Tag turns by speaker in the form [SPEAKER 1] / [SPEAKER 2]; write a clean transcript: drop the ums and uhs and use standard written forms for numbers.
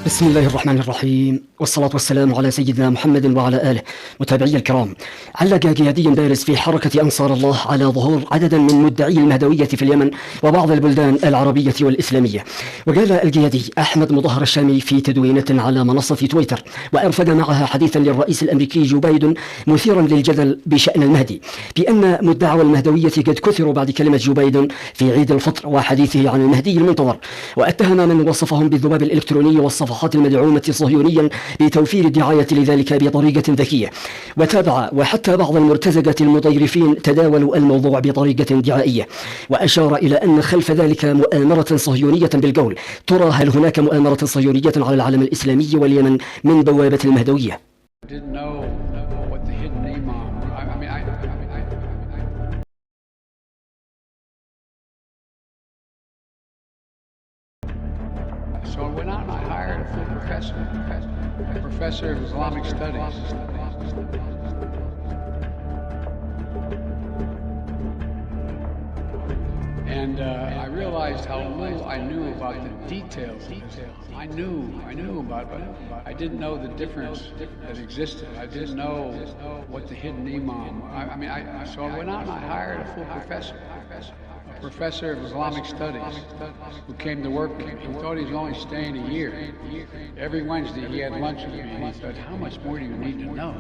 [SPEAKER 1] بسم الله الرحمن الرحيم، والصلاة والسلام على سيدنا محمد وعلى آله. متابعي الكرام، علق قيادي بارز في حركة أنصار الله على ظهور عدد من مدعي المهدوية في اليمن وبعض البلدان العربية والإسلامية. وقال القيادي أحمد مظهر الشامي في تدوينة على منصة تويتر، وأرفق معها حديثا للرئيس الأمريكي جو بايدن مثيرا للجدل بشأن المهدي، بأن مدعي المهدوية قد كثروا بعد كلمة جو بايدن في عيد الفطر وحديثه عن المهدي المنتظر، واتهم من وصفهم بالذباب الإلكتروني والصفحات المدعومة صهيونيا بتوفير الدعاية لذلك بطريقة ذكية. وتابع: وحتى بعض المرتزقة المضيرفين تداولوا الموضوع بطريقة دعائية، وأشار إلى أن خلف ذلك مؤامرة صهيونية بالقول. ترى هل هناك مؤامرة صهيونية على العالم الإسلامي واليمن من بوابة المهدوية؟
[SPEAKER 2] So I went out and I hired a full professor of Islamic studies. And I realized how little I knew about the details of Islam. I knew about it, but I didn't know the difference that existed. I didn't know what the hidden imam. So I went out and I hired a full professor of Islamic studies, who came to work. He thought he was only staying a year. Every Wednesday he had lunch with me and he said, "How much more do you need to know?"